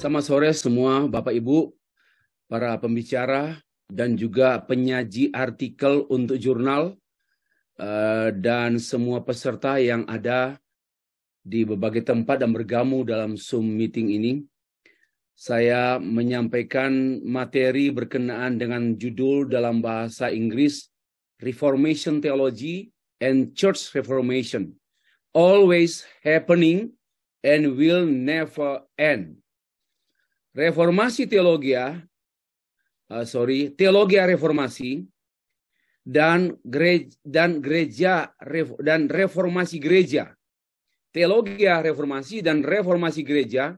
Selamat sore semua Bapak Ibu, para pembicara dan juga penyaji artikel untuk jurnal dan semua peserta yang ada di berbagai tempat dan bergabung dalam Zoom meeting ini. Saya menyampaikan materi berkenaan dengan judul dalam bahasa Inggris Reformation Theology and Church Reformation. Always happening and will never end. Reformasi teologia reformasi dan reformasi gereja. Teologia reformasi dan reformasi gereja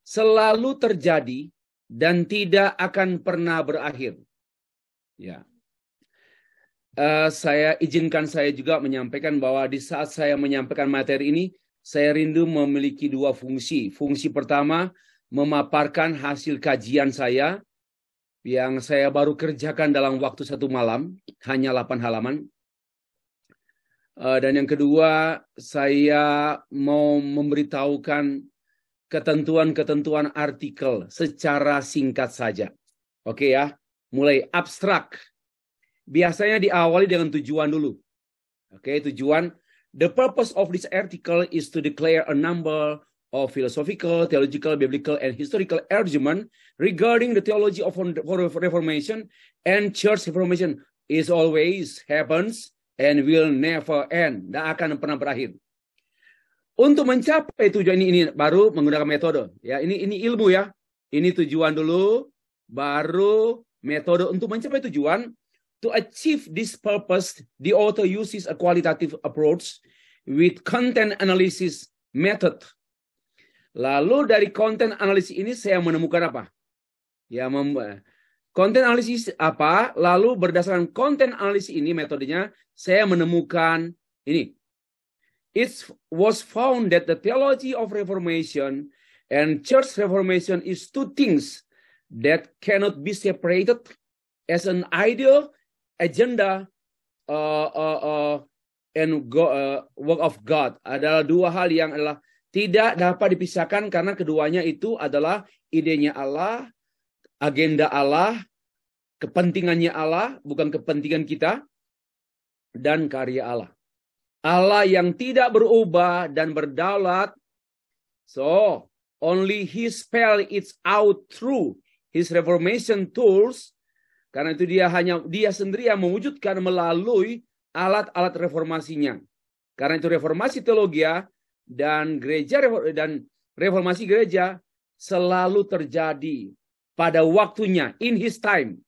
selalu terjadi dan tidak akan pernah berakhir. Ya. Saya juga menyampaikan bahwa di saat saya menyampaikan materi ini, saya rindu memiliki dua fungsi. Fungsi pertama, memaparkan hasil kajian saya yang saya baru kerjakan dalam waktu 1 malam, hanya 8 halaman. Dan yang kedua, saya mau memberitahukan ketentuan-ketentuan artikel secara singkat saja. Oke ya, mulai abstrak. Biasanya diawali dengan tujuan dulu. Oke, tujuan. The purpose of this article is to declare a number of philosophical, theological, biblical, and historical argument regarding the theology of Reformation and Church Reformation is always happens and will never end. Tidak akan pernah berakhir. Untuk mencapai tujuan ini baru menggunakan metode. Ya, ini ilmu ya. Ini tujuan dulu, baru metode untuk mencapai tujuan. To achieve this purpose, the author uses a qualitative approach with content analysis method. Lalu dari konten analisis ini saya menemukan apa? Ya, konten analisis apa? Lalu berdasarkan konten analisis ini metodenya saya menemukan ini. It was found that the theology of Reformation and Church Reformation is two things that cannot be separated as an ideal agenda and work of God. Adalah dua hal yang adalah tidak dapat dipisahkan karena keduanya itu adalah idenya Allah, agenda Allah, kepentingannya Allah, bukan kepentingan kita, dan karya Allah. Allah yang tidak berubah dan berdaulat. So, only He spell it out through His reformation tools. Karena itu dia sendiri yang mewujudkan melalui alat-alat reformasinya. Karena itu reformasi teologia dan reformasi gereja selalu terjadi pada waktunya, in His time.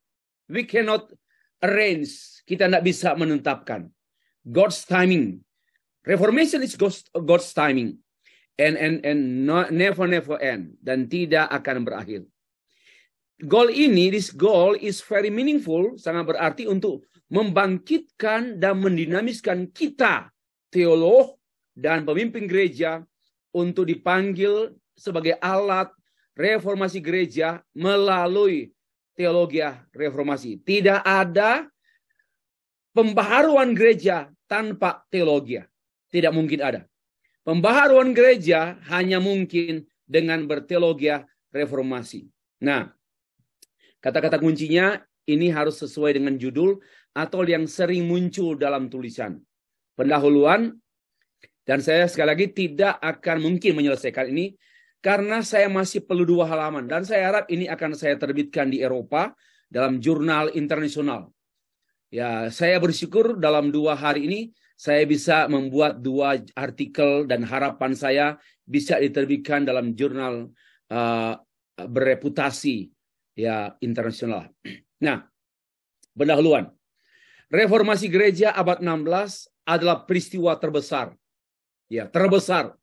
We cannot arrange, kita tidak bisa menetapkan. God's timing. Reformation is God's timing, and never end, dan tidak akan berakhir. This goal is very meaningful, sangat berarti untuk membangkitkan dan mendinamiskan kita, teolog dan pemimpin gereja, untuk dipanggil sebagai alat reformasi gereja melalui teologi reformasi. Tidak ada pembaharuan gereja tanpa teologi. Tidak mungkin ada. Pembaharuan gereja hanya mungkin dengan berteologi reformasi. Nah, kata-kata kuncinya ini harus sesuai dengan judul atau yang sering muncul dalam tulisan. Pendahuluan. Dan saya sekali lagi tidak akan mungkin menyelesaikan ini karena saya masih perlu 2 halaman. Dan saya harap ini akan saya terbitkan di Eropa dalam jurnal internasional. Ya, saya bersyukur dalam 2 hari ini saya bisa membuat 2 artikel dan harapan saya bisa diterbitkan dalam jurnal bereputasi ya internasional. Nah, pendahuluan. Reformasi gereja abad 16 adalah peristiwa terbesar. Ya, terbesar.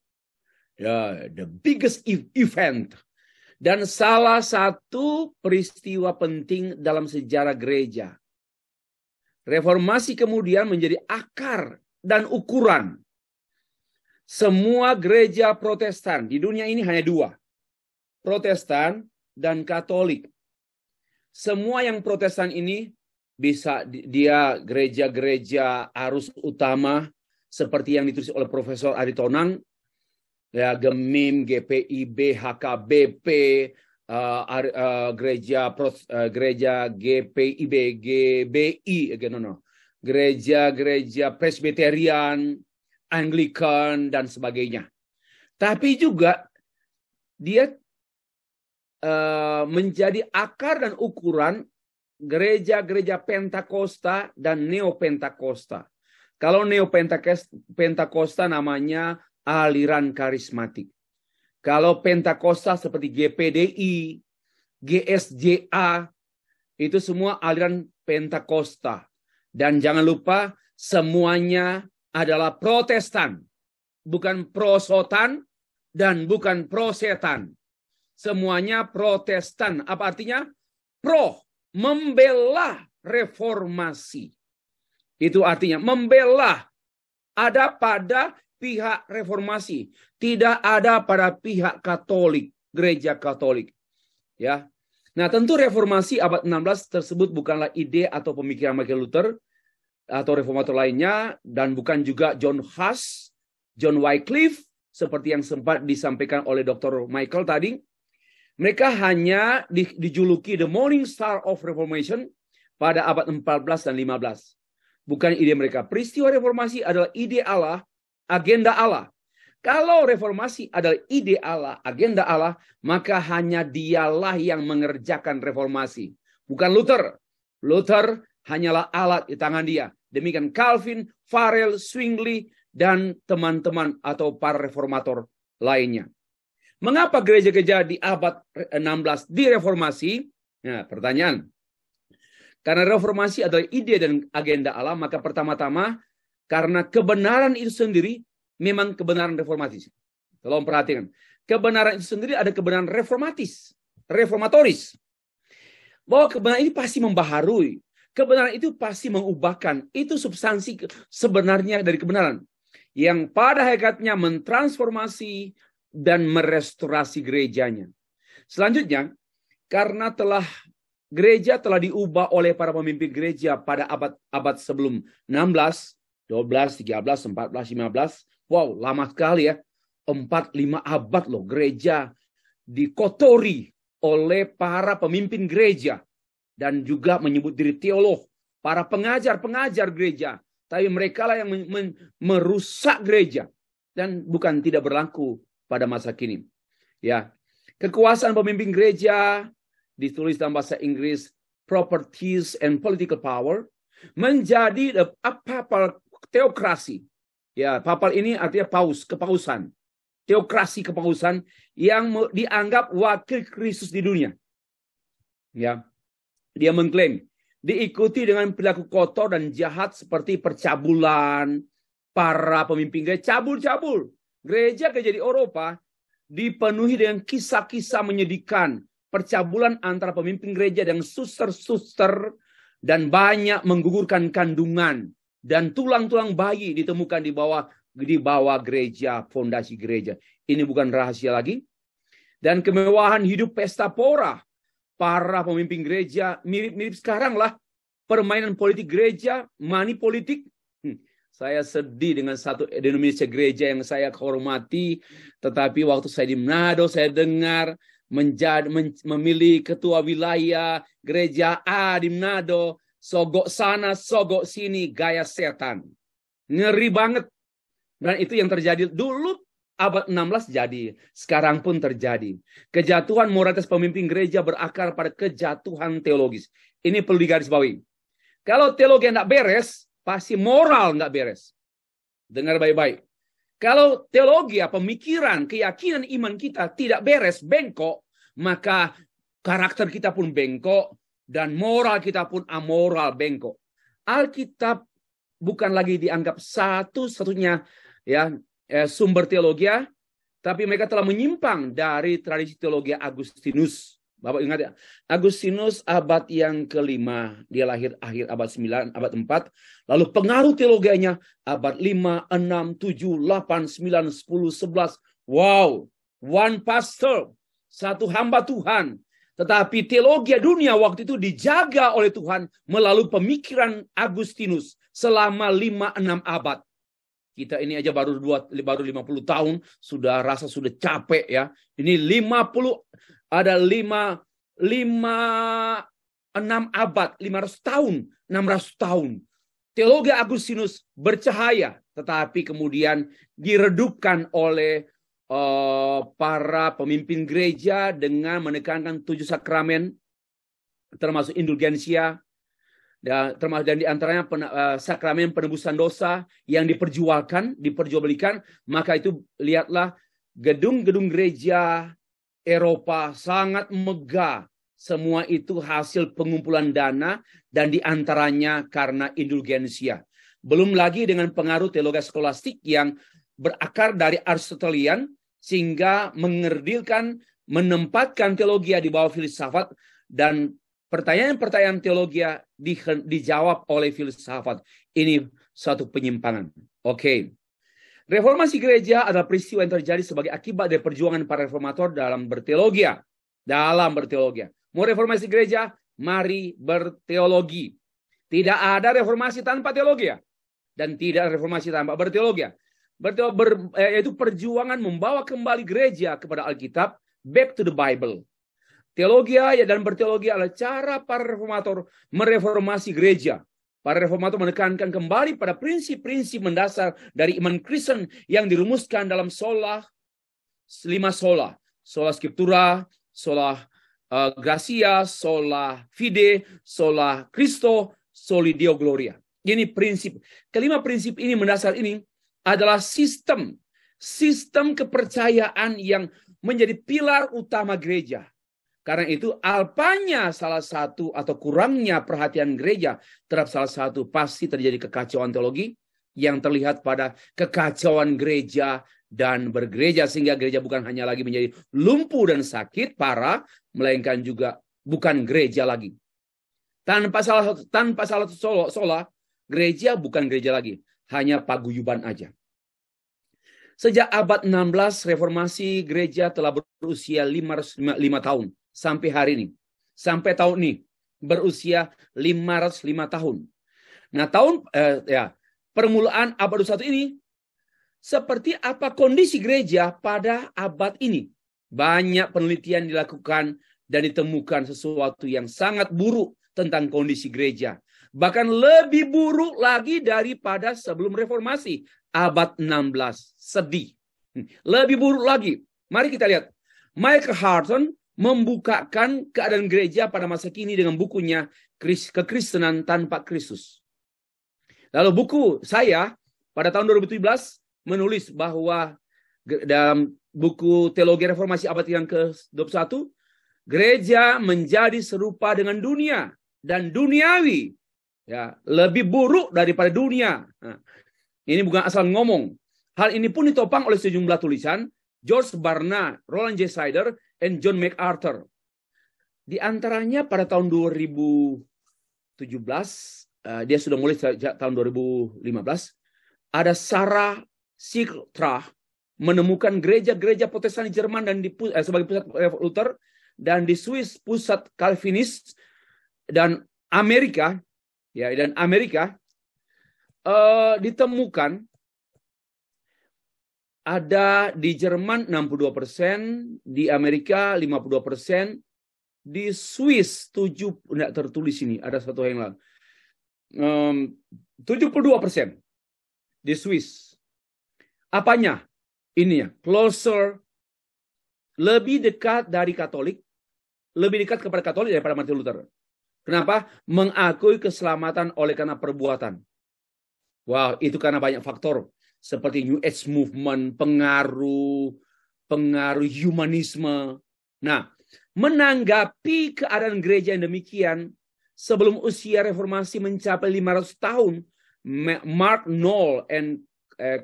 Ya, the biggest event. Dan salah satu peristiwa penting dalam sejarah gereja. Reformasi kemudian menjadi akar dan ukuran. Semua gereja Protestan di dunia ini hanya 2. Protestan dan Katolik. Semua yang Protestan ini bisa dia gereja-gereja arus utama seperti yang ditulis oleh Profesor Aritonang Ya, GEMIM, GPIB, HKBP, gereja GPIB, GBI, gereja Presbyterian, Anglican, dan sebagainya. Tapi juga dia menjadi akar dan ukuran gereja-gereja Pentakosta dan Neopentakosta. Kalau Neopentakosta namanya aliran karismatik. Kalau Pentakosta seperti GPDI, GSJA, itu semua aliran Pentakosta. Dan jangan lupa semuanya adalah Protestan. Bukan prosotan dan bukan prosetan. Semuanya Protestan. Apa artinya? Pro, membela reformasi. Itu artinya membela, ada pada pihak reformasi, tidak ada pada pihak Katolik, gereja Katolik. Ya. Nah, tentu reformasi abad 16 tersebut bukanlah ide atau pemikiran Martin Luther atau reformator lainnya, dan bukan juga John Huss, John Wycliffe, seperti yang sempat disampaikan oleh Dr. Michael tadi. Mereka hanya dijuluki The Morning Star of Reformation pada abad 14 dan 15. Bukan ide mereka. Peristiwa reformasi adalah ide Allah, agenda Allah. Kalau reformasi adalah ide Allah, agenda Allah, maka hanya dialah yang mengerjakan reformasi. Bukan Luther. Luther hanyalah alat di tangan dia. Demikian Calvin, Farel, Zwingli, dan teman-teman atau para reformator lainnya. Mengapa gereja-gereja di abad 16 direformasi? Nah, pertanyaan. Karena reformasi adalah ide dan agenda Allah, maka pertama-tama karena kebenaran itu sendiri memang kebenaran reformatis. Tolong perhatikan. Kebenaran itu sendiri ada kebenaran reformatoris. Bahwa kebenaran ini pasti membaharui. Kebenaran itu pasti mengubahkan. Itu substansi sebenarnya dari kebenaran. Yang pada hakikatnya mentransformasi dan merestorasi gerejanya. Selanjutnya, karena gereja telah diubah oleh para pemimpin gereja pada abad sebelum 16, 12, 13, 14, 15. Wow, lama sekali ya. 4-5 abad loh gereja dikotori oleh para pemimpin gereja. Dan juga menyebut diri teolog. Para pengajar-pengajar gereja. Tapi mereka lah yang merusak gereja. Dan bukan tidak berlaku pada masa kini. Ya, kekuasaan pemimpin gereja ditulis dalam bahasa Inggris properties and political power menjadi papal teokrasi. Ya, papal ini artinya kepausan. Teokrasi kepausan yang dianggap wakil Kristus di dunia. Ya. Dia mengklaim diikuti dengan perilaku kotor dan jahat seperti percabulan para pemimpin gereja, cabul-cabul. Gereja-gereja di Eropa dipenuhi dengan kisah-kisah menyedihkan, percabulan antara pemimpin gereja dan suster-suster, dan banyak menggugurkan kandungan, dan tulang-tulang bayi ditemukan di bawah gereja, fondasi gereja. Ini bukan rahasia lagi. Dan kemewahan hidup pesta pora para pemimpin gereja mirip-mirip sekarang lah. Permainan politik gereja, money politik. Saya sedih dengan satu denominasi gereja yang saya hormati, tetapi waktu saya di Manado saya dengar memilih ketua wilayah gereja A di Manado, sogok sana, sogok sini, gaya setan. Ngeri banget. Dan itu yang terjadi dulu abad 16 jadi, sekarang pun terjadi. Kejatuhan moralitas pemimpin gereja berakar pada kejatuhan teologis. Ini perlu digarisbawahi. Kalau teologi tidak beres, pasti moral nggak beres. Dengar baik-baik. Kalau teologi, pemikiran, keyakinan iman kita tidak beres, bengkok, maka karakter kita pun bengkok dan moral kita pun amoral, bengkok. Alkitab bukan lagi dianggap satu-satunya sumber teologi, tapi mereka telah menyimpang dari tradisi teologi Agustinus. Bapak ingat ya, Agustinus abad yang ke-5, dia lahir akhir abad 9, abad 4. Lalu pengaruh teologianya abad 5, 6, 7, 8, 9, 10, 11. Wow, one pastor, satu hamba Tuhan. Tetapi teologi dunia waktu itu dijaga oleh Tuhan melalui pemikiran Agustinus selama 5-6 abad. Kita ini aja baru 50 tahun sudah rasa sudah capek ya. Ini 6 abad, 500 tahun, 600 tahun. Teologi Agustinus bercahaya, tetapi kemudian diredupkan oleh para pemimpin gereja dengan menekankan 7 sakramen, termasuk indulgensia, dan diantaranya sakramen penebusan dosa yang diperjualbelikan. Maka itu lihatlah gedung-gedung gereja Eropa sangat megah. Semua itu hasil pengumpulan dana dan diantaranya karena indulgensia. Belum lagi dengan pengaruh teologi skolastik yang berakar dari Aristotelian sehingga mengerdilkan, menempatkan teologi di bawah filsafat, dan pertanyaan-pertanyaan teologi dijawab oleh filsafat. Ini suatu penyimpangan. Oke. Reformasi gereja adalah peristiwa yang terjadi sebagai akibat dari perjuangan para reformator dalam berteologi. Mau reformasi gereja, mari berteologi. Tidak ada reformasi tanpa teologi. Dan tidak ada reformasi tanpa berteologi. Yaitu perjuangan membawa kembali gereja kepada Alkitab, back to the Bible. Teologi dan berteologi adalah cara para reformator mereformasi gereja. Para reformator menekankan kembali pada prinsip-prinsip mendasar dari iman Kristen yang dirumuskan dalam sola scriptura, sola gratia, sola fide, sola Christo, soli Deo gloria. Ini prinsip. Kelima prinsip ini mendasar ini adalah sistem kepercayaan yang menjadi pilar utama gereja. Karena itu alpanya salah satu atau kurangnya perhatian gereja terhadap salah satu pasti terjadi kekacauan teologi yang terlihat pada kekacauan gereja dan bergereja, sehingga gereja bukan hanya lagi menjadi lumpuh dan sakit parah, melainkan juga bukan gereja lagi. Tanpa salah sola, gereja bukan gereja lagi, hanya paguyuban aja. Sejak abad 16, reformasi gereja telah berusia 505 tahun. Sampai hari ini. Sampai tahun ini. Berusia 505 tahun. Nah, permulaan abad 21 ini, seperti apa kondisi gereja pada abad ini? Banyak penelitian dilakukan dan ditemukan sesuatu yang sangat buruk tentang kondisi gereja. Bahkan lebih buruk lagi daripada sebelum reformasi. Abad 16. Sedih. Lebih buruk lagi. Mari kita lihat. Michael Harton membukakan keadaan gereja pada masa kini dengan bukunya Kekristenan Tanpa Kristus. Lalu buku saya pada tahun 2017 menulis bahwa dalam buku Teologi Reformasi abad yang ke-21, gereja menjadi serupa dengan dunia dan duniawi. Ya, lebih buruk daripada dunia. Nah, ini bukan asal ngomong. Hal ini pun ditopang oleh sejumlah tulisan George Barna, Roland J. Sider, dan John MacArthur. Di antaranya pada tahun 2017, dia sudah mulai sejak tahun 2015, ada Sarah Siltra menemukan gereja-gereja Protestan di Jerman dan sebagai pusat Luther, dan di Swiss pusat Calvinis, dan Amerika, ditemukan ada di Jerman 62%, di Amerika 52%, di Swiss tidak tertulis ini, ada satu yang lain. 72% di Swiss. Apanya? Ini ya, closer, lebih dekat dari Katolik, lebih dekat kepada Katolik daripada Martin Luther. Kenapa? Mengakui keselamatan oleh karena perbuatan. Wow, itu karena banyak faktor. Seperti New Age Movement, pengaruh humanisme. Nah, menanggapi keadaan gereja yang demikian, sebelum usia reformasi mencapai 500 tahun, Mark Knoll dan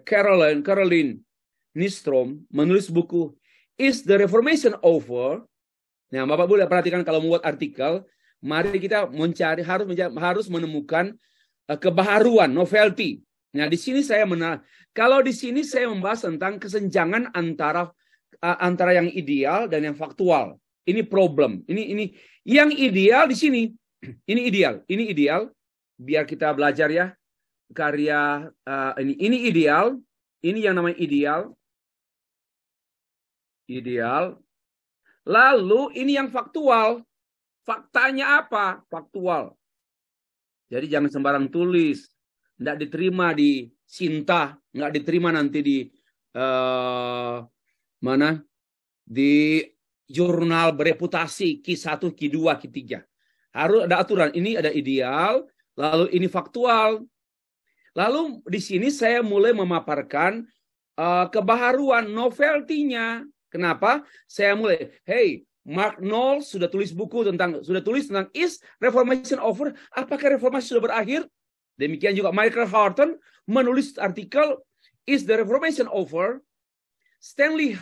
Caroline Nystrom menulis buku Is the Reformation Over? Nah, Bapak boleh perhatikan kalau membuat artikel, mari kita harus menemukan kebaharuan, novelty. Nah, di sini saya membahas tentang kesenjangan antara yang ideal dan yang faktual. Ini problem. Ini yang ideal di sini. Ini ideal. Biar kita belajar ya. karya ini ideal. Ini yang namanya ideal. Ideal. Lalu ini yang faktual. Faktanya apa? Faktual. Jadi jangan sembarang tulis. Nggak diterima di Sinta. Nggak diterima nanti di mana? Di jurnal bereputasi Q1, Q2, Q3. Harus ada aturan. Ini ada ideal. Lalu ini faktual. Lalu di sini saya mulai memaparkan kebaharuan, novelty-nya. Kenapa? Saya mulai, hey, Mark Knowles sudah tulis tentang Is Reformation Over? Apakah reformasi sudah berakhir? Demikian juga Michael Horton menulis artikel Is the Reformation Over? Stanley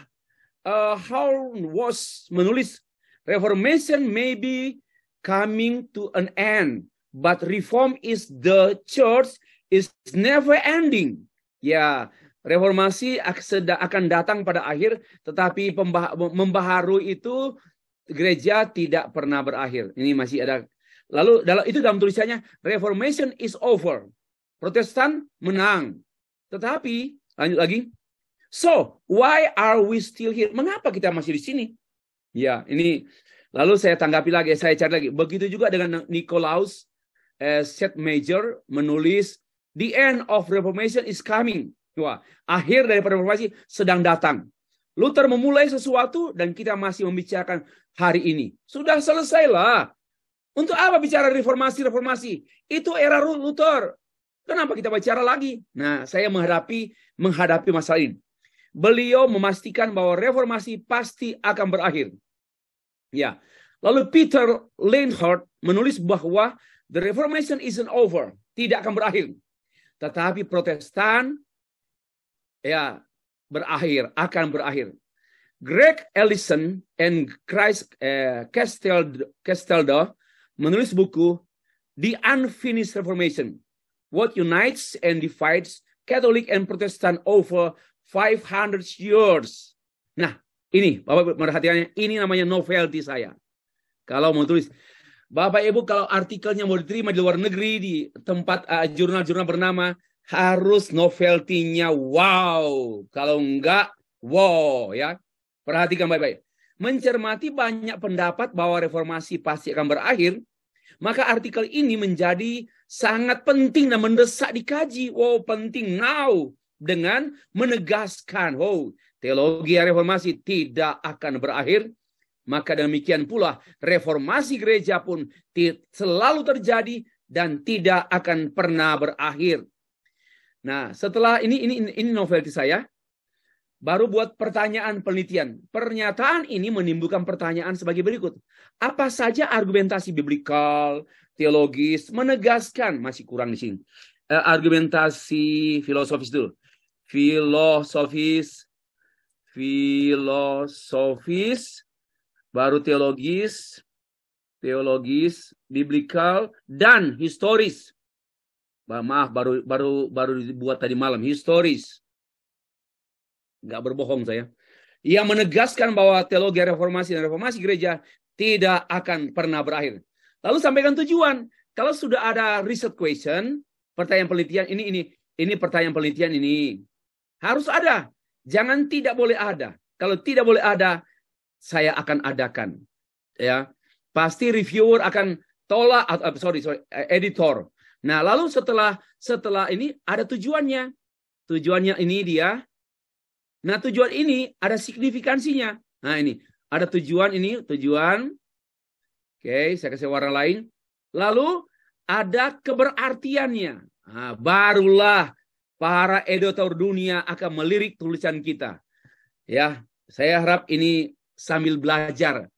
Howard was menulis Reformation may be coming to an end, but reform is the church is never ending. Ya, reformasi akan datang pada akhir, tetapi membaharui itu gereja tidak pernah berakhir. Ini masih ada. Lalu dalam tulisannya, Reformation is over. Protestan menang. Tetapi, lanjut lagi. So, why are we still here? Mengapa kita masih di sini? Ya, ini. Lalu saya tanggapi lagi, saya cari lagi. Begitu juga dengan Nicolaus Set-Major menulis, The end of Reformation is coming. Wah, akhir dari reformasi sedang datang. Luther memulai sesuatu dan kita masih membicarakan hari ini. Sudah selesailah. Untuk apa bicara reformasi? Itu era Luther. Kenapa kita bicara lagi? Nah, saya menghadapi masalah ini. Beliau memastikan bahwa reformasi pasti akan berakhir. Ya. Lalu Peter Leonhard menulis bahwa the Reformation isn't over. Tidak akan berakhir. Tetapi Protestan akan berakhir. Greg Ellison and Chris Castaldo menulis buku The Unfinished Reformation, What Unites and Divides Catholic and Protestant Over 500 Years. Nah, ini Bapak perhatiannya, ini namanya novelty saya. Kalau mau tulis, Bapak Ibu kalau artikelnya mau diterima di luar negeri di tempat jurnal-jurnal bernama, harus novelty-nya wow. Kalau enggak, wow ya. Perhatikan baik-baik. Mencermati banyak pendapat bahwa reformasi pasti akan berakhir, maka artikel ini menjadi sangat penting dan mendesak dikaji. Wow, penting now. Dengan menegaskan, wow, teologi reformasi tidak akan berakhir. Maka demikian pula reformasi gereja pun selalu terjadi dan tidak akan pernah berakhir. Nah, setelah ini novelty saya, baru buat pertanyaan penelitian. Pernyataan ini menimbulkan pertanyaan sebagai berikut. Apa saja argumentasi biblikal, teologis, menegaskan, masih kurang di sini. Argumentasi filosofis dulu. Filosofis, baru teologis, biblikal, dan historis. Maaf, baru dibuat tadi malam. Historis. Nggak berbohong saya. Yang menegaskan bahwa teologi reformasi dan reformasi gereja tidak akan pernah berakhir. Lalu sampaikan tujuan. Kalau sudah ada research question, pertanyaan penelitian ini pertanyaan penelitian ini harus ada. Jangan tidak boleh ada. Kalau tidak boleh ada, saya akan adakan. Ya, pasti reviewer akan tolak. Editor. Nah, lalu setelah ini ada tujuannya. Tujuannya ini dia. Nah, tujuan ini ada signifikansinya. Nah, ini ada tujuan ini, tujuan. Oke, saya kasih warna lain. Lalu ada keberartiannya. Nah, barulah para editor dunia akan melirik tulisan kita. Ya, saya harap ini sambil belajar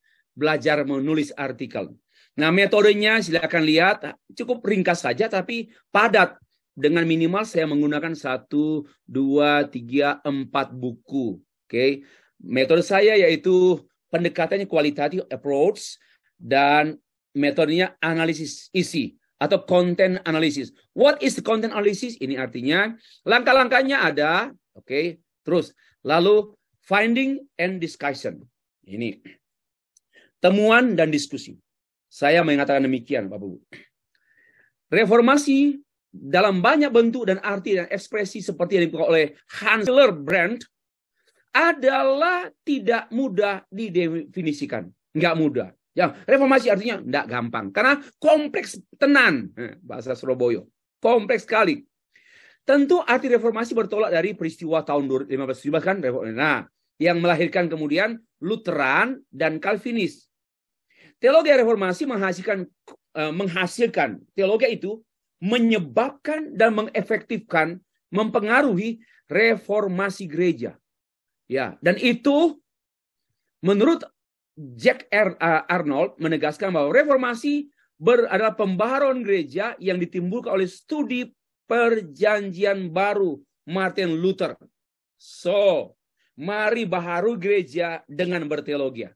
menulis artikel. Nah, metodenya silakan lihat, cukup ringkas saja tapi padat. Dengan minimal saya menggunakan 1, 2, 3, 4 buku. Oke. Metode saya yaitu pendekatannya kualitatif approach dan metodenya analisis isi atau content analysis. What is the content analysis? Ini artinya langkah-langkahnya ada. Oke. Terus lalu finding and discussion. Ini temuan dan diskusi. Saya mengatakan demikian, Bapak Ibu. Reformasi dalam banyak bentuk dan arti dan ekspresi seperti yang dibuat oleh Hans Brandt adalah tidak mudah didefinisikan. Nggak mudah. Ya, reformasi artinya nggak gampang. Karena kompleks tenan. Bahasa Surabaya. Kompleks sekali. Tentu arti reformasi bertolak dari peristiwa tahun 1517 kan. Nah, yang melahirkan kemudian Lutheran dan Calvinis. Teologi reformasi menghasilkan teologi itu menyebabkan dan mengefektifkan, mempengaruhi reformasi gereja. Ya, dan itu menurut Jack Arnold menegaskan bahwa reformasi adalah pembaharuan gereja yang ditimbulkan oleh studi perjanjian baru Martin Luther. So, mari baharu gereja dengan berteologi.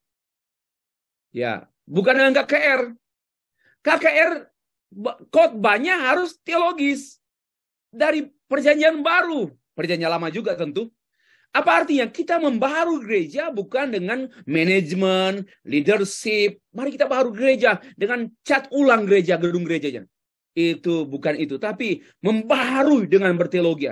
Ya, bukan dengan KKR. KKR khotbahnya harus teologis dari perjanjian baru, perjanjian lama juga tentu. Apa artinya? Kita membaharu gereja bukan dengan manajemen, leadership. Mari kita baharu gereja dengan cat ulang gereja, gedung gerejanya. Itu bukan itu, tapi membaharui dengan berteologi.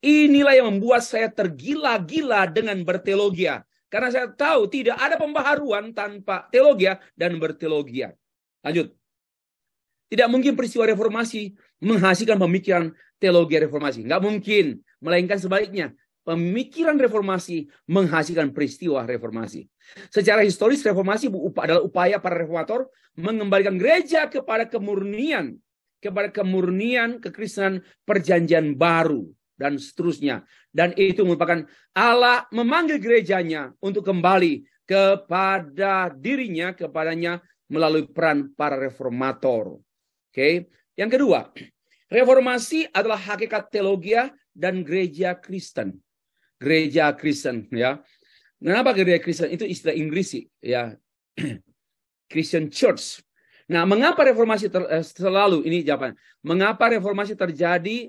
Inilah yang membuat saya tergila-gila dengan berteologi. Karena saya tahu tidak ada pembaharuan tanpa teologi dan berteologi. Lanjut. Tidak mungkin peristiwa reformasi menghasilkan pemikiran teologi reformasi. Nggak mungkin. Melainkan sebaliknya. Pemikiran reformasi menghasilkan peristiwa reformasi. Secara historis, reformasi adalah upaya para reformator mengembalikan gereja kepada kemurnian kekristenan perjanjian baru dan seterusnya. Dan itu merupakan Allah memanggil gerejanya untuk kembali kepada dirinya, kepadanya melalui peran para reformator. Oke. Yang kedua, reformasi adalah hakikat teologi dan gereja Kristen. Gereja Kristen, ya. Kenapa gereja Kristen? Itu istilah Inggris, ya. Christian Church. Nah, mengapa reformasi selalu, ini jawaban. Mengapa reformasi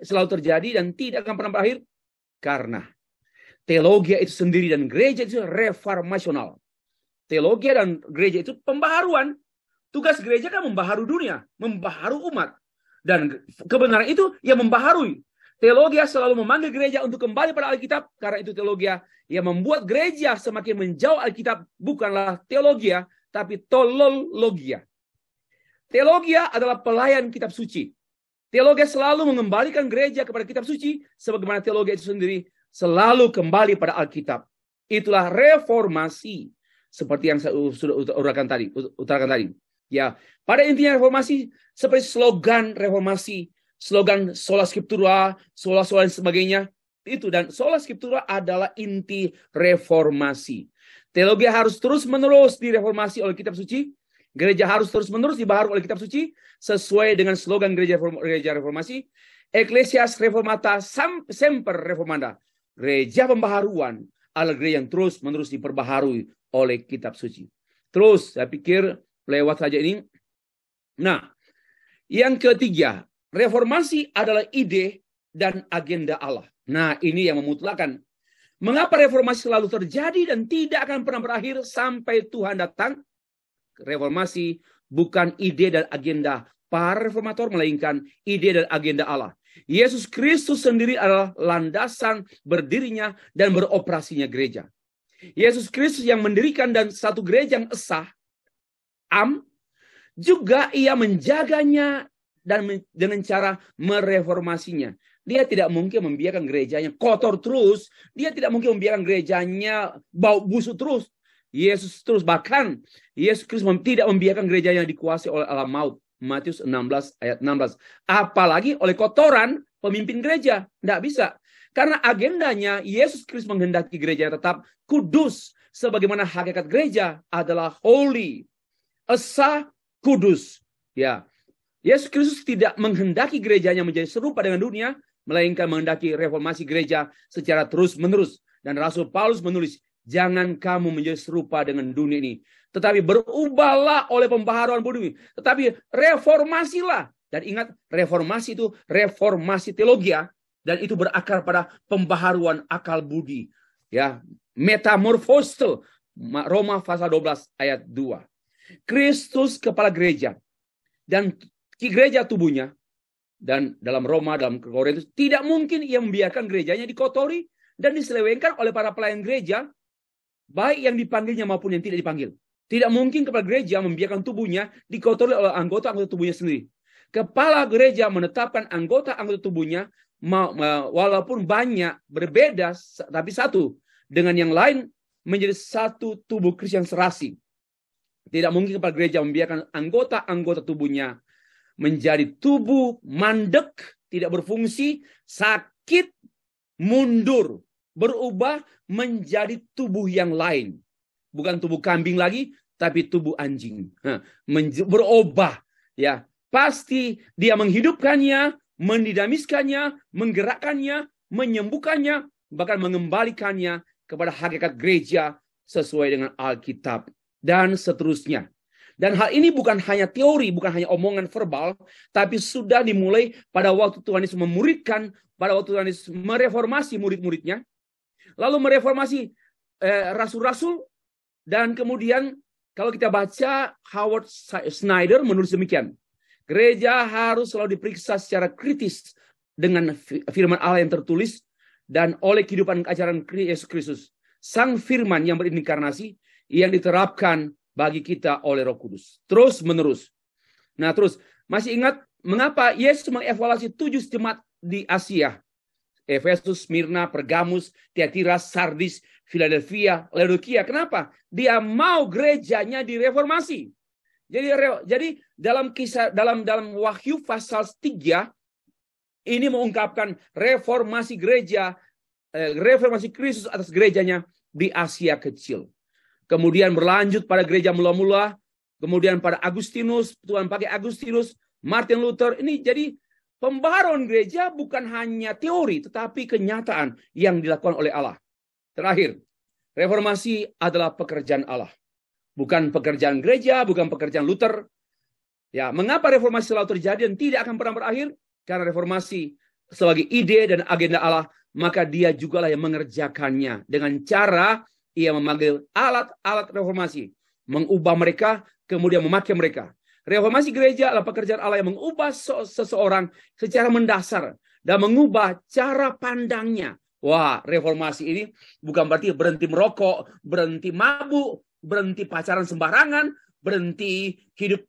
selalu terjadi dan tidak akan pernah berakhir? Karena teologi itu sendiri dan gereja itu reformasional. Teologi dan gereja itu pembaharuan. Tugas gereja kan membaharui dunia, membaharui umat. Dan kebenaran itu yang membaharui. Teologi selalu memanggil gereja untuk kembali pada Alkitab. Karena itu teologi yang membuat gereja semakin menjauh Alkitab. Bukanlah teologi, tapi tolologia. Teologi adalah pelayan kitab suci. Teologi selalu mengembalikan gereja kepada kitab suci. Sebagaimana teologi itu sendiri selalu kembali pada Alkitab. Itulah reformasi. Seperti yang saya sudah utarakan tadi. Ya, pada intinya reformasi seperti slogan reformasi, slogan sola scriptura, sola dan sebagainya itu, dan sola scriptura adalah inti reformasi. Teologi harus terus-menerus direformasi oleh kitab suci. Gereja harus terus-menerus dibaharui oleh kitab suci sesuai dengan slogan gereja reformasi. Ecclesias reformata semper reformanda. Gereja pembaharuan adalah gereja yang terus-menerus diperbaharui oleh kitab suci. Terus saya pikir lewat saja ini. Nah, yang ketiga, reformasi adalah ide dan agenda Allah. Nah, ini yang memutlakan. Mengapa reformasi selalu terjadi dan tidak akan pernah berakhir sampai Tuhan datang? Reformasi bukan ide dan agenda para reformator, melainkan ide dan agenda Allah. Yesus Kristus sendiri adalah landasan berdirinya dan beroperasinya gereja. Yesus Kristus yang mendirikan dan satu gereja yang esa, juga ia menjaganya dan dengan cara mereformasinya. Dia tidak mungkin membiarkan gerejanya kotor terus. Dia tidak mungkin membiarkan gerejanya bau busuk terus. Yesus terus, bahkan Yesus Kristus tidak membiarkan gerejanya dikuasai oleh alam maut. Matius 16 ayat 16. Apalagi oleh kotoran pemimpin gereja. Tidak bisa. Karena agendanya Yesus Kristus menghendaki gereja tetap kudus. Sebagaimana hakikat gereja adalah holy. Esa, kudus. Ya, Yesus Kristus tidak menghendaki gerejanya menjadi serupa dengan dunia, melainkan menghendaki reformasi gereja secara terus-menerus. Dan Rasul Paulus menulis, jangan kamu menjadi serupa dengan dunia ini, tetapi berubahlah oleh pembaharuan budi. Tetapi reformasilah. Dan ingat, reformasi itu reformasi teologi, dan itu berakar pada pembaharuan akal budi. Ya, metamorfose. Roma pasal 12 ayat 2. Kristus kepala gereja dan gereja tubuhnya Dan dalam Roma, dalam Korintus, tidak mungkin ia membiarkan gerejanya dikotori dan diselewengkan oleh para pelayan gereja, baik yang dipanggilnya maupun yang tidak dipanggil. Tidak mungkin kepala gereja membiarkan tubuhnya dikotori oleh anggota-anggota tubuhnya sendiri. Kepala gereja menetapkan anggota-anggota tubuhnya, walaupun banyak, berbeda, tapi satu dengan yang lain, menjadi satu tubuh Kristus yang serasi. Tidak mungkin kepala gereja membiarkan anggota-anggota tubuhnya menjadi tubuh mandek, tidak berfungsi, sakit, mundur, berubah menjadi tubuh yang lain. Bukan tubuh kambing lagi, tapi tubuh anjing. Berubah, ya. Pasti dia menghidupkannya, mendinamiskannya, menggerakkannya, menyembuhkannya, bahkan mengembalikannya kepada hakikat gereja sesuai dengan Alkitab dan seterusnya. Dan hal ini bukan hanya teori, bukan hanya omongan verbal, tapi sudah dimulai pada waktu Tuhan Yesus memuridkan, pada waktu Tuhan Yesus mereformasi murid-muridnya, lalu mereformasi rasul-rasul, dan kemudian kalau kita baca Howard Snyder menulis demikian, gereja harus selalu diperiksa secara kritis dengan firman Allah yang tertulis dan oleh kehidupan ajaran Yesus Kristus, Sang Firman yang berinkarnasi, yang diterapkan bagi kita oleh Roh Kudus. Terus menerus. Nah, terus masih ingat mengapa Yesus mengevaluasi 7 jemaat di Asia? Efesus, Smyrna, Pergamus, Tiatira, Sardis, Philadelphia, Laodikia. Kenapa? Dia mau gerejanya direformasi. Jadi dalam kisah dalam Wahyu pasal 3 ini mengungkapkan reformasi gereja, reformasi Kristus atas gerejanya di Asia kecil. Kemudian berlanjut pada gereja mula-mula, kemudian pada Agustinus, Tuhan pakai Agustinus, Martin Luther. Ini jadi pembaharuan gereja bukan hanya teori, tetapi kenyataan yang dilakukan oleh Allah. Terakhir, reformasi adalah pekerjaan Allah. Bukan pekerjaan gereja, bukan pekerjaan Luther. Ya, mengapa reformasi selalu terjadi dan tidak akan pernah berakhir? Karena reformasi sebagai ide dan agenda Allah, maka dia jugalah yang mengerjakannya dengan cara ia memanggil alat-alat reformasi, mengubah mereka, kemudian memakai mereka. Reformasi gereja adalah pekerjaan Allah yang mengubah seseorang secara mendasar dan mengubah cara pandangnya. Wah, reformasi ini bukan berarti berhenti merokok, berhenti mabuk, berhenti pacaran sembarangan, berhenti hidup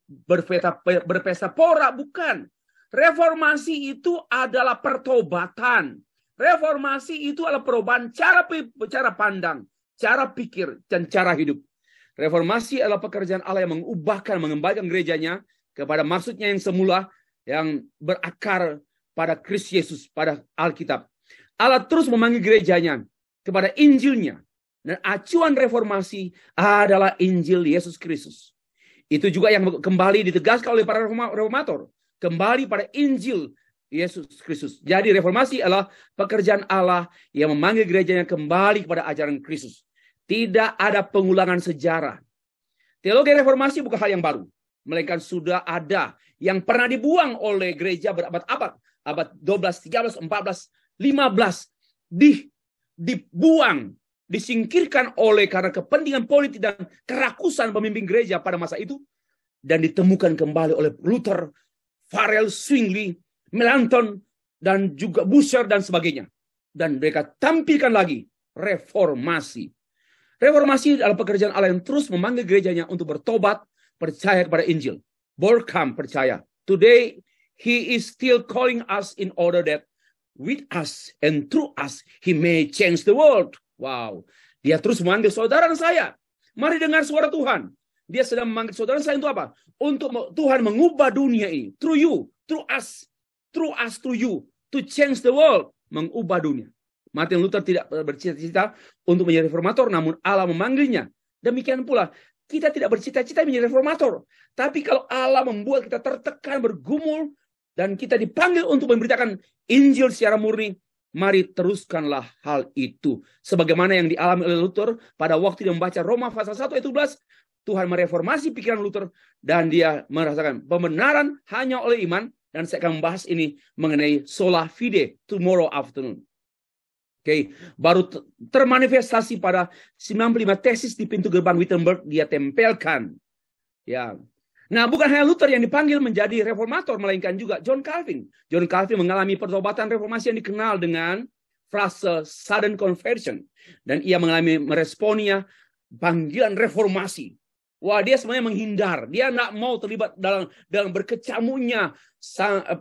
berpesta pora, bukan. Reformasi itu adalah pertobatan. Reformasi itu adalah perubahan cara pandang, cara pikir, dan cara hidup. Reformasi adalah pekerjaan Allah yang mengubahkan, mengembalikan gerejanya kepada maksudnya yang semula, yang berakar pada Kristus Yesus, pada Alkitab. Allah terus memanggil gerejanya kepada Injilnya. Dan acuan reformasi adalah Injil Yesus Kristus. Itu juga yang kembali ditegaskan oleh para reformator. Kembali pada Injil Yesus Kristus. Jadi reformasi adalah pekerjaan Allah yang memanggil gerejanya kembali kepada ajaran Kristus. Tidak ada pengulangan sejarah. Teologi reformasi bukan hal yang baru, melainkan sudah ada yang pernah dibuang oleh gereja berabad-abad, abad 12, 13, 14, 15, dibuang, disingkirkan oleh karena kepentingan politik dan kerakusan pemimpin gereja pada masa itu, dan ditemukan kembali oleh Luther, Farel, Zwingli, Melanchthon, dan juga Bucer dan sebagainya. Dan mereka tampilkan lagi reformasi. Reformasi adalah pekerjaan Allah yang terus memanggil gerejanya untuk bertobat, percaya kepada Injil. Borkham percaya. Today, he is still calling us in order that with us and through us, he may change the world. Wow. Dia terus memanggil saudara saya. Mari dengar suara Tuhan. Dia sedang memanggil saudara saya untuk apa? Untuk Tuhan mengubah dunia ini. Through you, through us, through you. To change the world. Mengubah dunia. Martin Luther tidak bercita-cita untuk menjadi reformator, namun Allah memanggilnya. Demikian pula, kita tidak bercita-cita menjadi reformator. Tapi kalau Allah membuat kita tertekan, bergumul, dan kita dipanggil untuk memberitakan Injil secara murni, mari teruskanlah hal itu. Sebagaimana yang dialami oleh Luther pada waktu dia membaca Roma pasal 1 ayat 12, Tuhan mereformasi pikiran Luther, dan dia merasakan pembenaran hanya oleh iman. Dan saya akan membahas ini mengenai sola fide tomorrow afternoon. Oke, baru termanifestasi pada 95 tesis di pintu gerbang Wittenberg dia tempelkan. Ya. Nah, bukan hanya Luther yang dipanggil menjadi reformator, melainkan juga John Calvin. John Calvin mengalami pertobatan reformasi yang dikenal dengan frase sudden conversion. Dan ia mengalami meresponnya panggilan reformasi. Wah, dia sebenarnya menghindar. Dia tidak mau terlibat dalam berkecamuknya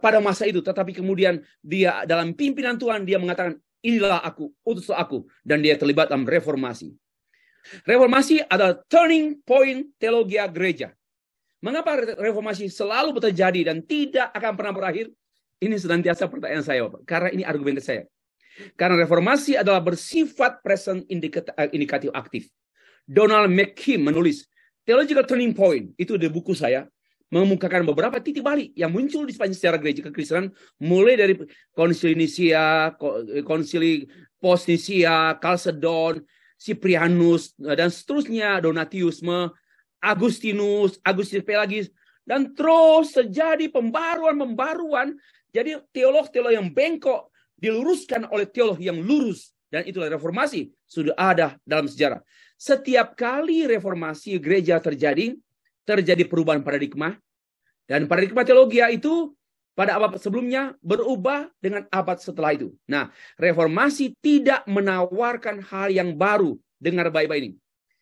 pada masa itu. Tetapi kemudian dia dalam pimpinan Tuhan, dia mengatakan, inilah aku, utuslah aku. Dan dia terlibat dalam reformasi. Reformasi adalah turning point teologi gereja. Mengapa reformasi selalu terjadi dan tidak akan pernah berakhir? Ini senantiasa pertanyaan saya, Bapak. Karena ini argumen saya. Karena reformasi adalah bersifat present indikatif aktif. Donald McKim menulis, Theological Turning Point, itu di buku saya, mengemukakan beberapa titik balik yang muncul di sepanjang sejarah gereja kekristenan, mulai dari konsili Nicea, konsili post Nicea, Chalcedon, Cyprianus, dan seterusnya, Donatiusme, Agustinus Pelagis, dan terus terjadi pembaruan. Jadi teolog-teolog yang bengkok diluruskan oleh teolog yang lurus, dan itulah reformasi sudah ada dalam sejarah. Setiap kali reformasi gereja terjadi perubahan paradigma, dan paradigma teologi itu pada abad sebelumnya berubah dengan abad setelah itu. Nah, reformasi tidak menawarkan hal yang baru. Dengar baik-baik ini.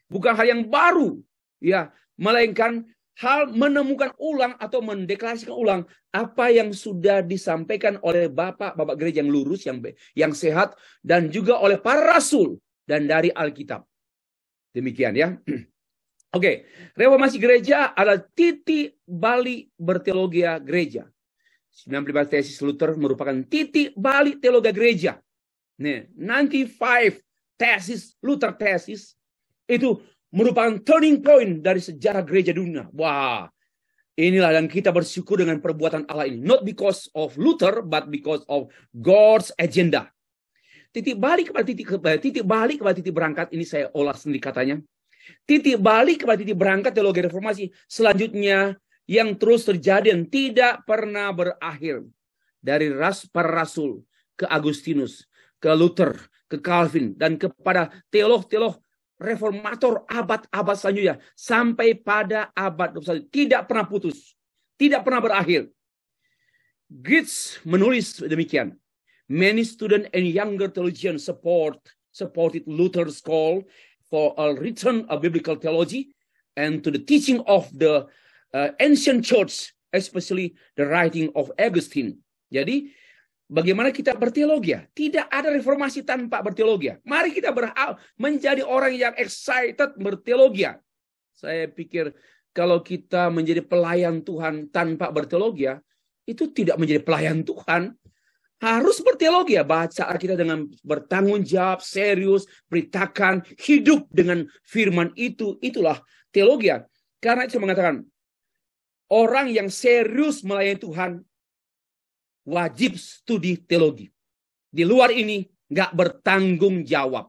Bukan hal yang baru, ya, melainkan hal menemukan ulang atau mendeklarasikan ulang apa yang sudah disampaikan oleh bapak-bapak gereja yang lurus, yang sehat, dan juga oleh para rasul dan dari Alkitab. Demikian ya. Oke, reformasi gereja adalah titik balik berteologi gereja. 95 tesis Luther merupakan titik balik teologi gereja. Nih, 95 tesis Luther tesis itu merupakan turning point dari sejarah gereja dunia. Wah, inilah, dan kita bersyukur dengan perbuatan Allah ini. Not because of Luther, but because of God's agenda. Titik balik kepada titik berangkat, ini saya olah sendiri katanya. Titik balik kepada titik berangkat teologi reformasi selanjutnya yang terus terjadi dan tidak pernah berakhir. Dari para rasul ke Agustinus, ke Luther, ke Calvin, dan kepada teolog-teolog reformator abad-abad selanjutnya sampai pada abad 21. Tidak pernah putus, tidak pernah berakhir. Gritz menulis demikian. Many students and younger theologians supported Luther's call for a return of biblical theology and to the teaching of the ancient church, especially the writing of Augustine. Jadi, bagaimana kita berteologi? Tidak ada reformasi tanpa berteologi. Mari kita menjadi orang yang excited berteologi. Saya pikir kalau kita menjadi pelayan Tuhan tanpa berteologi, itu tidak menjadi pelayan Tuhan. Harus berteologi, baca Alkitab dengan bertanggung jawab, serius, beritakan, hidup dengan firman itu. Itulah teologi. Karena itu saya mengatakan, orang yang serius melayani Tuhan wajib studi teologi. Di luar ini nggak bertanggung jawab.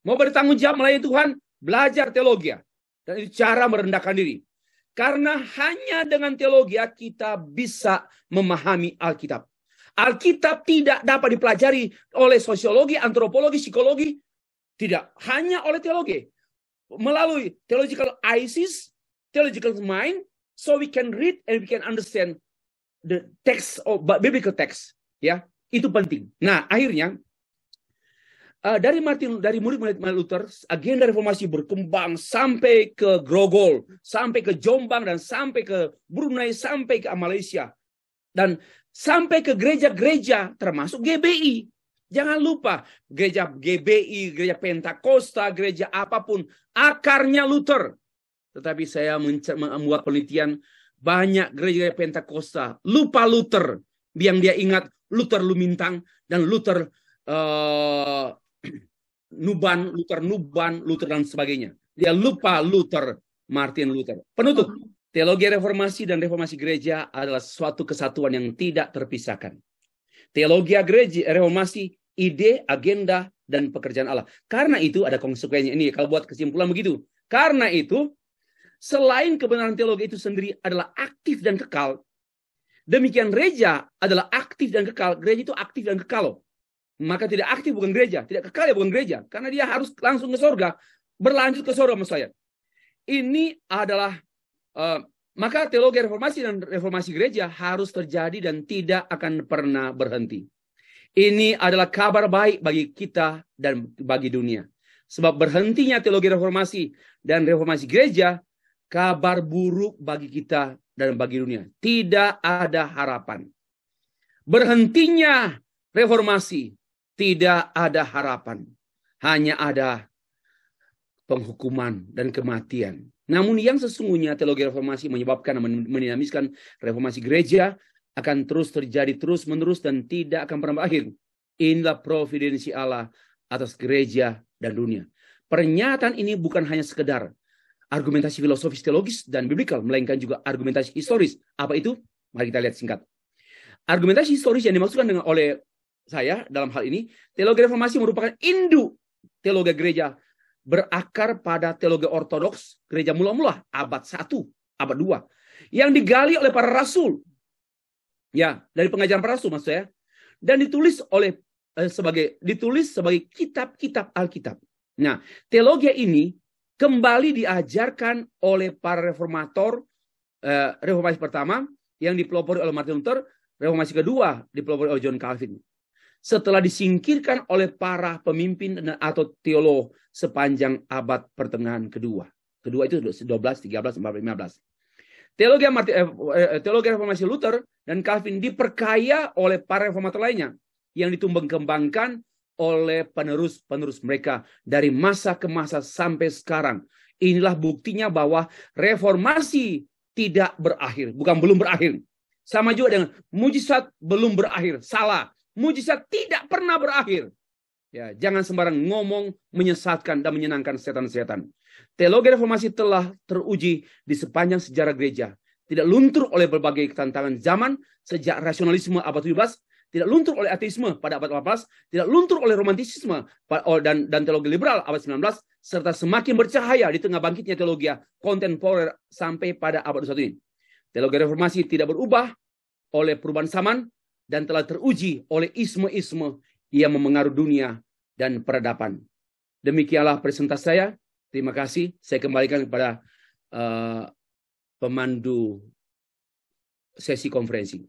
Mau bertanggung jawab melayani Tuhan, belajar teologi. Dan itu cara merendahkan diri. Karena hanya dengan teologi kita bisa memahami Alkitab. Alkitab tidak dapat dipelajari oleh sosiologi, antropologi, psikologi. Tidak. Hanya oleh teologi. Melalui theological eyes, theological mind, so we can read and we can understand the text of biblical text. Ya, itu penting. Nah, akhirnya dari murid-murid Luther, agenda reformasi berkembang sampai ke Grogol, sampai ke Jombang, dan sampai ke Brunei, sampai ke Malaysia. Dan sampai ke gereja-gereja termasuk GBI. Jangan lupa, gereja GBI, gereja Pentakosta, gereja apapun, akarnya Luther. Tetapi saya membuat penelitian, banyak gereja Pentakosta lupa Luther. Yang dia ingat Luther Lumintang dan Luther Nuban, Luther dan sebagainya. Dia lupa Martin Luther. Penutup. Teologi reformasi dan reformasi gereja adalah suatu kesatuan yang tidak terpisahkan. Teologi gereja reformasi, ide, agenda, dan pekerjaan Allah. Karena itu ada konsekuensinya. Ini kalau buat kesimpulan begitu. Karena itu, selain kebenaran teologi itu sendiri adalah aktif dan kekal, demikian gereja adalah aktif dan kekal. Gereja itu aktif dan kekal. Maka tidak aktif bukan gereja, tidak kekal ya bukan gereja. Karena dia harus langsung ke sorga, berlanjut ke sorga maksud saya. Ini adalah Maka teologi reformasi dan reformasi gereja harus terjadi dan tidak akan pernah berhenti. Ini adalah kabar baik bagi kita dan bagi dunia. Sebab berhentinya teologi reformasi dan reformasi gereja, kabar buruk bagi kita dan bagi dunia. Tidak ada harapan. Berhentinya reformasi, tidak ada harapan. Hanya ada penghukuman dan kematian. Namun yang sesungguhnya teologi reformasi menyebabkan dan mendinamiskan reformasi gereja akan terus terjadi terus-menerus dan tidak akan pernah berakhir. Inilah providensi Allah atas gereja dan dunia. Pernyataan ini bukan hanya sekedar argumentasi filosofis teologis dan biblikal, melainkan juga argumentasi historis. Apa itu? Mari kita lihat singkat. Argumentasi historis yang dimaksudkan oleh saya dalam hal ini, teologi reformasi merupakan induk teologi gereja berakar pada teologi ortodoks gereja mula-mula abad 1, abad 2 yang digali oleh para rasul. Ya, dari pengajaran para rasul maksud saya, dan ditulis sebagai kitab-kitab Alkitab. Nah, teologi ini kembali diajarkan oleh para reformator, reformasi pertama yang dipelopori oleh Martin Luther, reformasi kedua dipelopori oleh John Calvin. Setelah disingkirkan oleh para pemimpin atau teolog sepanjang abad pertengahan kedua. Kedua itu 12, 13, 14, 15. Teologi reformasi Luther dan Calvin diperkaya oleh para reformator lainnya yang ditumbang-kembangkan oleh penerus-penerus mereka dari masa ke masa sampai sekarang. Inilah buktinya bahwa reformasi tidak berakhir, bukan belum berakhir. Sama juga dengan mujizat belum berakhir, salah. Mujizat tidak pernah berakhir. Ya, jangan sembarang ngomong menyesatkan dan menyenangkan setan-setan. Teologi reformasi telah teruji di sepanjang sejarah gereja. Tidak luntur oleh berbagai tantangan zaman sejak rasionalisme abad 17, tidak luntur oleh ateisme pada abad 18, tidak luntur oleh romantisisme dan teologi liberal abad 19, serta semakin bercahaya di tengah bangkitnya teologi kontemporer sampai pada abad 21 ini. Teologi reformasi tidak berubah oleh perubahan zaman dan telah teruji oleh isme-isme yang memengaruhi dunia dan peradaban. Demikianlah presentasi saya. Terima kasih. Saya kembalikan kepada pemandu sesi konferensi.